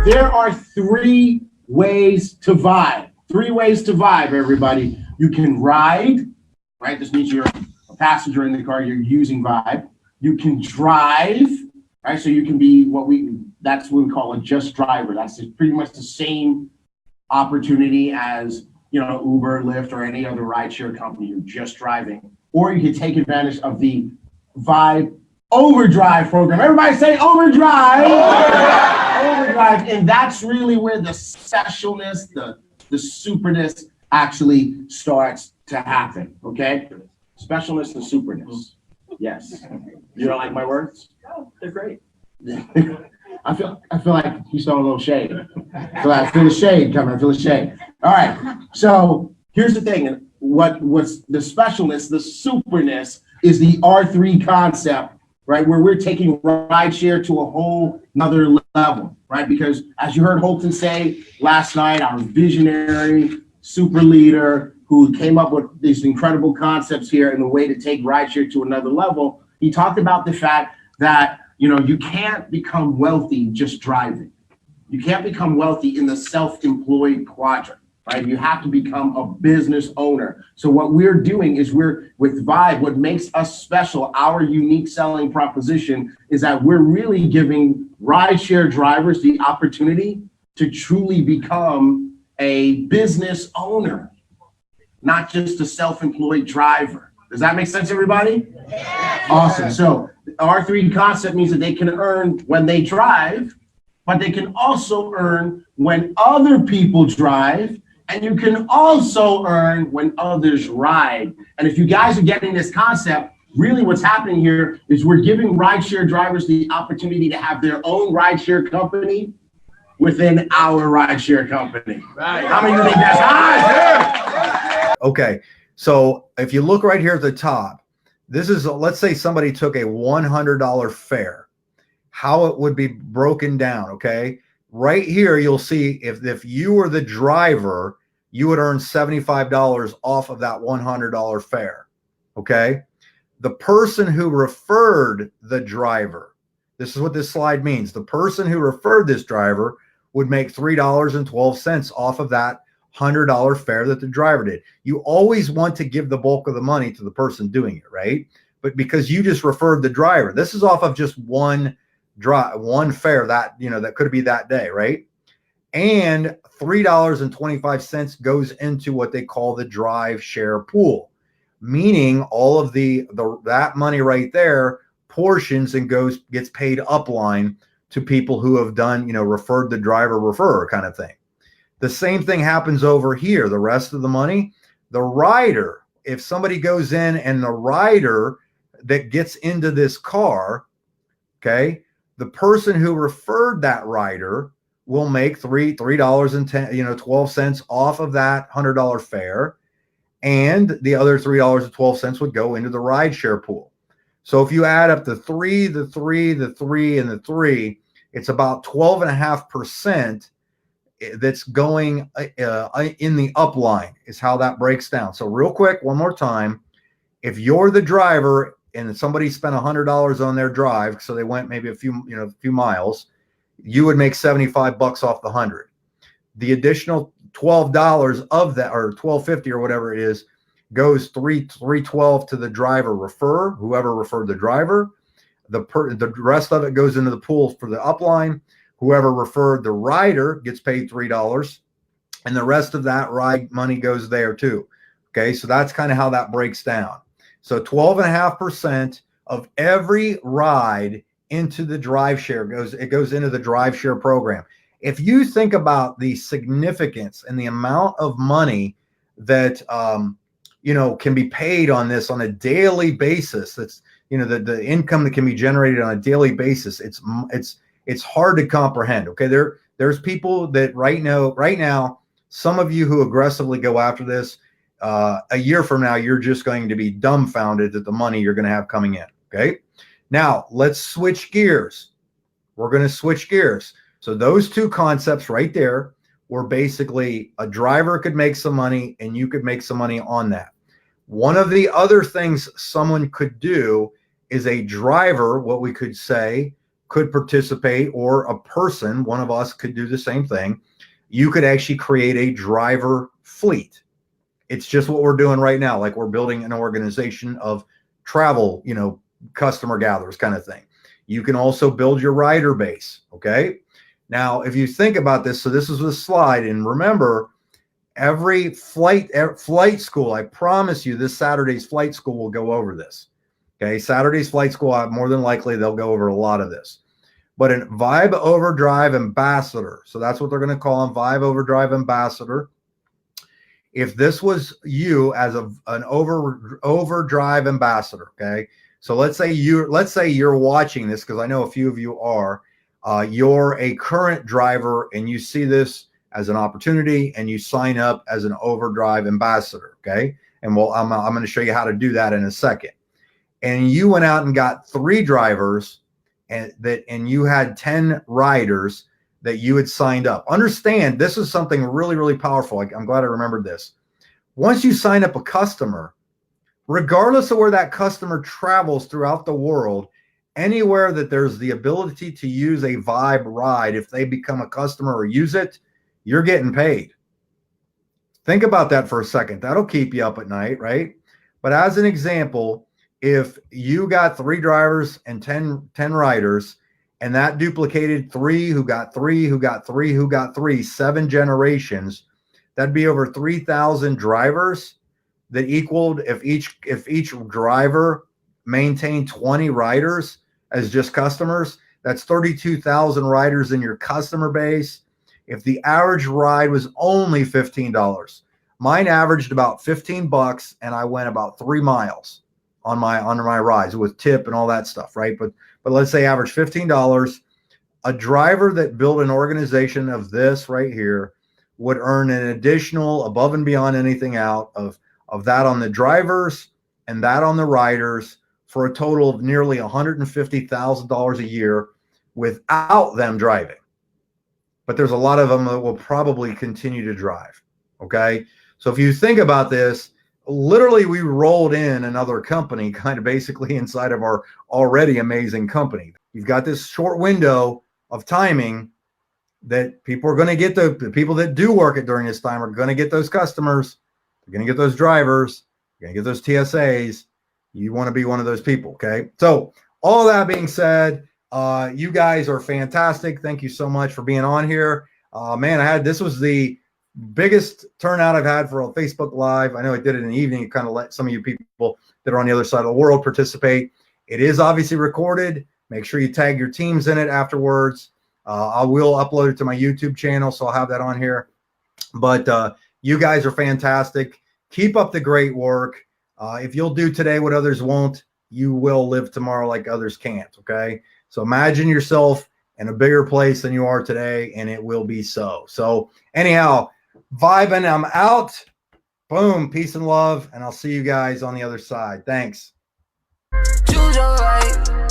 There are three ways to vibe. Three ways to vibe, everybody. You can ride, right? This means you're a passenger in the car, you're using vibe. You can drive, right? So you can be that's what we call a just driver. That's pretty much the same opportunity as, Uber, Lyft, or any other rideshare company. You're just driving. Or you can take advantage of the Vibe Overdrive program. Everybody say Overdrive. Overdrive. And that's really where the specialness, the superness actually starts to happen. Okay? Specialness and superness. Yes. You don't like my words? No, they're great. I feel like you saw a little shade. So I feel the shade coming. I feel the shade. All right. So here's the thing. What's the specialness, the superness, is the R3 concept, right? Where we're taking rideshare to a whole nother level, right? Because as you heard Holton say last night, our visionary super leader who came up with these incredible concepts here and the way to take rideshare to another level, he talked about the fact that, you can't become wealthy just driving. You can't become wealthy in the self-employed quadrant, right? You have to become a business owner. So what we're doing is with Vibe, what makes us special, our unique selling proposition, is that we're really giving rideshare drivers the opportunity to truly become a business owner, not just a self-employed driver. Does that make sense, everybody? Yeah. Awesome. So the R3 concept means that they can earn when they drive, but they can also earn when other people drive, and you can also earn when others ride. And if you guys are getting this concept, really what's happening here is we're giving rideshare drivers the opportunity to have their own rideshare company within our rideshare company. Right. How many of you think that's high? Okay. So if you look right here at the top, this is, let's say somebody took a $100 fare, how it would be broken down. Okay. Right here, you'll see if you were the driver, you would earn $75 off of that $100 fare. Okay. The person who referred the driver, this is what this slide means. The person who referred this driver would make $3.12 off of that $100 fare that the driver did. You always want to give the bulk of the money to the person doing it, right? But because you just referred the driver, this is off of just one fare that, that could be that day, right? And $3.25 goes into what they call the drive share pool, meaning all of that money right there portions and gets paid upline to people who have done, referred the driver referrer kind of thing. The same thing happens over here. The rest of the money, the rider, if somebody goes in and the rider that gets into this car, okay, the person who referred that rider will make $3.12 off of that $100 fare, and the other $3.12 would go into the rideshare pool. So if you add up the 3, the 3, the 3, and the 3, it's about 12.5% that's going in the upline is how that breaks down. So real quick, one more time, if you're the driver and somebody spent $100 on their drive, so they went maybe a few miles, you would make $75 off the 100. The additional $12 of that, or $12.50 or whatever it is, goes $3.12 to the driver referrer, whoever referred the driver. The rest of it goes into the pool for the upline. Whoever referred the rider gets paid $3, and the rest of that ride money goes there too. Okay, so that's kind of how that breaks down. So 12.5% of every ride into the drive share goes into the drive share program. If you think about the significance and the amount of money that can be paid on this on a daily basis, that's the income that can be generated on a daily basis, it's hard to comprehend. Okay, there's people that right now, some of you who aggressively go after this, a year from now, you're just going to be dumbfounded at the money you're going to have coming in. Okay, now let's switch gears. We're going to switch gears. So those two concepts right there were basically a driver could make some money and you could make some money on that. One of the other things someone could do is a driver, what we could say, could participate, or a person, one of us could do the same thing. You could actually create a driver fleet. It's just what we're doing right now. Like we're building an organization of travel, customer gatherers kind of thing. You can also build your rider base. Okay. Now, if you think about this, so this is the slide, and remember, every flight school, I promise you, this Saturday's flight school will go over this. Okay. Saturday's flight school, more than likely, they'll go over a lot of this. But a Vibe Overdrive ambassador, so that's what they're going to call him, Vibe Overdrive ambassador. If this was you as an overdrive ambassador, okay. So let's say you're watching this, because I know a few of you are. You're a current driver and you see this as an opportunity and you sign up as an overdrive ambassador, okay. And I'm going to show you how to do that in a second. And you went out and got 3 drivers, and you had 10 riders that you had signed up. Understand, this is something really, really powerful. I'm glad I remembered this. Once you sign up a customer, regardless of where that customer travels throughout the world, anywhere that there's the ability to use a Vibe ride, if they become a customer or use it, you're getting paid. Think about that for a second. That'll keep you up at night, right? But as an example, if you got 3 drivers and 10 riders, and that duplicated 3 who got 3 who got 3 who got 3, 7 generations, that'd be over 3,000 drivers. That equaled, if each driver maintained 20 riders as just customers, that's 32,000 riders in your customer base. If the average ride was only $15, mine averaged about $15, and I went about 3 miles on my rides with tip and all that stuff, right? But let's say average $15. A driver that built an organization of this right here would earn an additional, above and beyond anything out of that on the drivers and that on the riders, for a total of nearly $150,000 a year without them driving. But there's a lot of them that will probably continue to drive. Okay. So if you think about this, literally we rolled in another company kind of basically inside of our already amazing company. You've got this short window of timing that people are going to get, the people that do work it during this time are going to get those customers. They're going to get those drivers. You're going to get those TSAs. You want to be one of those people. Okay. So all that being said, you guys are fantastic. Thank you so much for being on here. Man, this was the biggest turnout I've had for a Facebook Live. I know I did it in the evening to kind of let some of you people that are on the other side of the world participate. It is obviously recorded. Make sure you tag your teams in it afterwards. I will upload it to my YouTube channel, so I'll have that on here. But you guys are fantastic. Keep up the great work. If you'll do today what others won't, you will live tomorrow like others can't, okay? So imagine yourself in a bigger place than you are today, and it will be so. So anyhow, vibing, I'm out. Boom, peace and love, and I'll see you guys on the other side. Thanks. Choose your right.